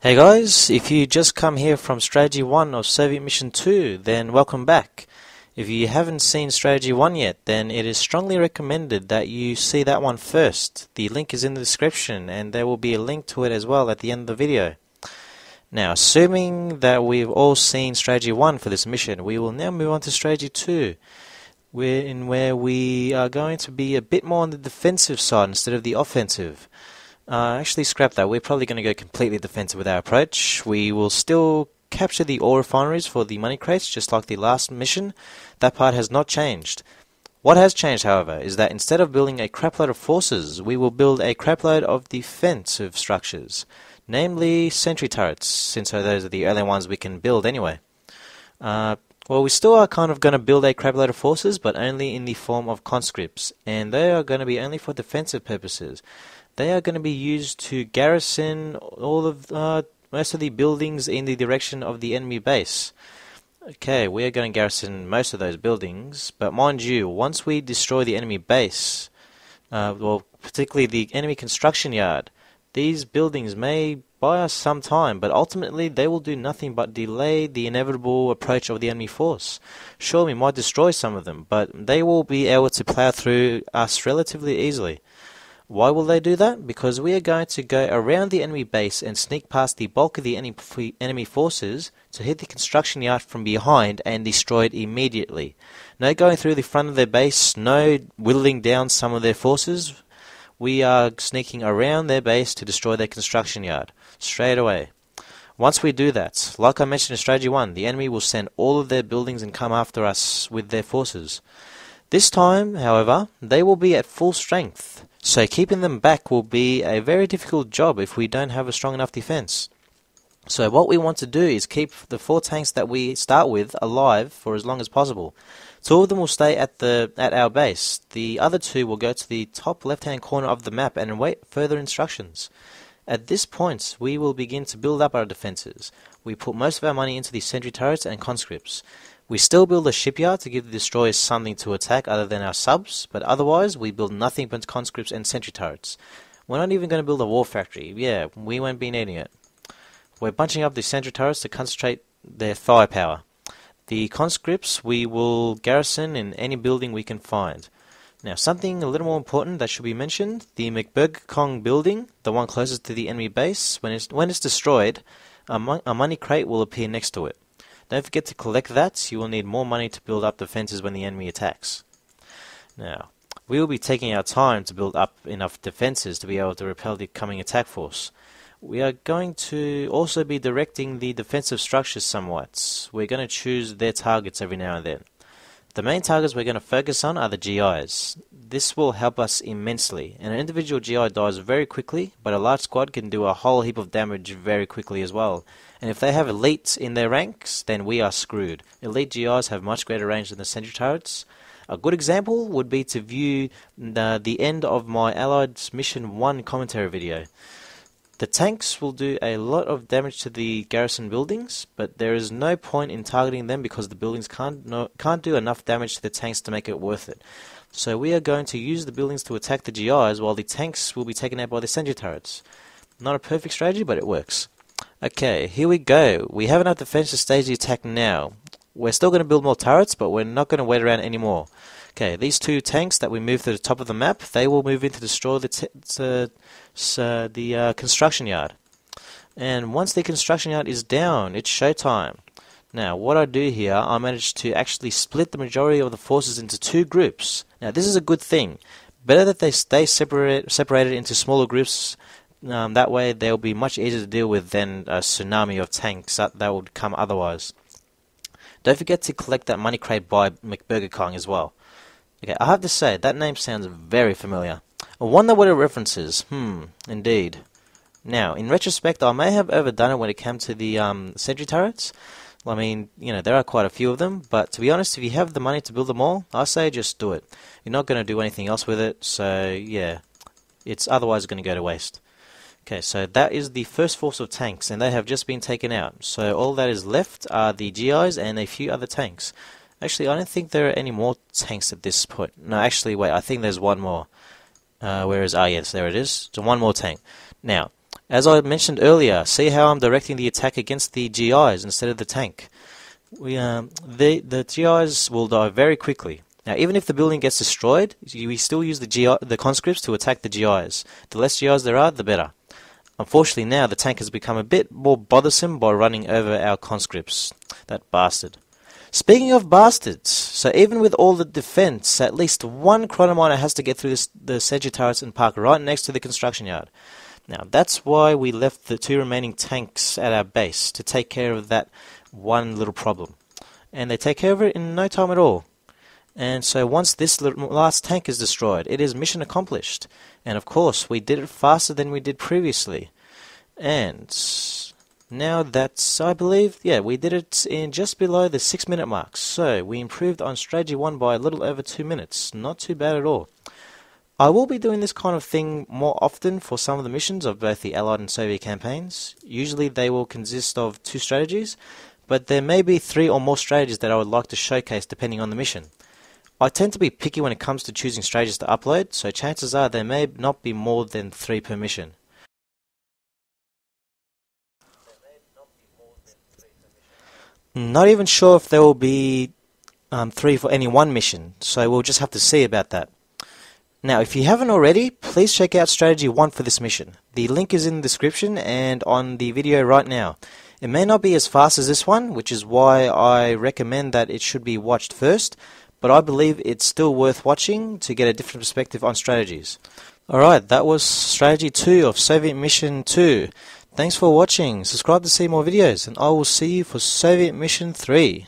Hey guys, if you just come here from Strategy 1 of Soviet Mission 2, then welcome back. If you haven't seen Strategy 1 yet, then it is strongly recommended that you see that one first. The link is in the description, and there will be a link to it as well at the end of the video. Now, assuming that we've all seen Strategy 1 for this mission, we will now move on to Strategy 2, where we are going to be a bit more on the defensive side instead of the offensive. Actually, scrap that. We're probably going to go completely defensive with our approach. We will still capture the ore refineries for the money crates, just like the last mission. That part has not changed. What has changed, however, is that instead of building a crapload of forces, we will build a crapload of defensive structures, namely sentry turrets, since those are the only ones we can build anyway. Well, we still are kind of going to build a crapload of forces, but only in the form of conscripts, and they are going to be only for defensive purposes. They are going to be used to garrison all of most of the buildings in the direction of the enemy base. Okay, we are going to garrison most of those buildings, but mind you, once we destroy the enemy base, well, particularly the enemy construction yard, these buildings may buy us some time, but ultimately they will do nothing but delay the inevitable approach of the enemy force. Sure, we might destroy some of them, but they will be able to plow through us relatively easily. Why will they do that? Because we are going to go around the enemy base and sneak past the bulk of the enemy forces to hit the construction yard from behind and destroy it immediately. No going through the front of their base, no whittling down some of their forces. We are sneaking around their base to destroy their construction yard straight away. Once we do that, like I mentioned in Strategy 1, the enemy will send all of their buildings and come after us with their forces. This time, however, they will be at full strength, so keeping them back will be a very difficult job if we don't have a strong enough defense. So what we want to do is keep the 4 tanks that we start with alive for as long as possible. 2 of them will stay at our base. The other 2 will go to the top left-hand corner of the map and await further instructions. At this point, we will begin to build up our defenses. We put most of our money into the sentry turrets and conscripts. We still build a shipyard to give the destroyers something to attack other than our subs, but otherwise we build nothing but conscripts and sentry turrets. We're not even going to build a war factory. Yeah, we won't be needing it. We're bunching up the sentry turrets to concentrate their firepower. The conscripts we will garrison in any building we can find. Now, something a little more important that should be mentioned, the McBurger building, the one closest to the enemy base, when it's destroyed, a money crate will appear next to it. Don't forget to collect that. You will need more money to build up defenses when the enemy attacks. Now, we will be taking our time to build up enough defenses to be able to repel the coming attack force. We are going to also be directing the defensive structures somewhat. We're going to choose their targets every now and then. The main targets we're going to focus on are the GIs. This will help us immensely. An individual GI dies very quickly, but a large squad can do a whole heap of damage very quickly as well. And if they have elites in their ranks, then we are screwed. Elite GIs have much greater range than the sentry turrets. A good example would be to view the end of my Allied Mission 1 commentary video. The tanks will do a lot of damage to the garrison buildings, but there is no point in targeting them because the buildings can't do enough damage to the tanks to make it worth it. So we are going to use the buildings to attack the GIs while the tanks will be taken out by the sentry turrets. Not a perfect strategy, but it works. Okay, here we go. We have enough defense to stage the attack now. We're still going to build more turrets, but we're not going to wait around anymore. Okay, these 2 tanks that we move to the top of the map, they will move in to destroy the construction yard. And once the construction yard is down, it's showtime. Now, what I do here, I managed to actually split the majority of the forces into 2 groups. Now, this is a good thing. Better that they stay separated into smaller groups. That way, they'll be much easier to deal with than a tsunami of tanks that would come otherwise. Don't forget to collect that money crate by McBurger as well. Okay, I have to say, that name sounds very familiar. I wonder what it references. Indeed. Now, in retrospect, I may have overdone it when it came to the sentry turrets. I mean, there are quite a few of them, but to be honest, if you have the money to build them all, I say just do it. You're not going to do anything else with it, so yeah, it's otherwise going to go to waste. Okay, so that is the first force of tanks, and they have just been taken out. So all that is left are the GIs and a few other tanks. Actually, I don't think there are any more tanks at this point. No, actually, wait, I think there's one more. Yes, there it is. So one more tank. Now, As I mentioned earlier, see how I'm directing the attack against the GIs instead of the tank. The GIs will die very quickly. Now, even if the building gets destroyed, we still use the conscripts to attack the GIs. The less GIs there are, the better. Unfortunately, now the tank has become a bit more bothersome by running over our conscripts. That bastard. Speaking of bastards, so even with all the defense, at least one chronominer has to get through the sentry turrets and park right next to the construction yard. Now, that's why we left the 2 remaining tanks at our base, to take care of that one little problem. And they take care of it in no time at all. And so once this last tank is destroyed, it is mission accomplished. And of course, we did it faster than we did previously. And now that's, I believe, yeah, we did it in just below the 6-minute mark. So we improved on strategy 1 by a little over 2 minutes. Not too bad at all. I will be doing this kind of thing more often for some of the missions of both the Allied and Soviet campaigns. Usually they will consist of 2 strategies, but there may be 3 or more strategies that I would like to showcase depending on the mission. I tend to be picky when it comes to choosing strategies to upload, so chances are there may not be more than 3 per mission. Not even sure if there will be 3 for any one mission, so we'll just have to see about that. Now, if you haven't already, please check out Strategy 1 for this mission. The link is in the description and on the video right now. It may not be as fast as this one, which is why I recommend that it should be watched first, but I believe it's still worth watching to get a different perspective on strategies. Alright, that was Strategy 2 of Soviet Mission 2. Thanks for watching. Subscribe to see more videos, and I will see you for Soviet Mission 3.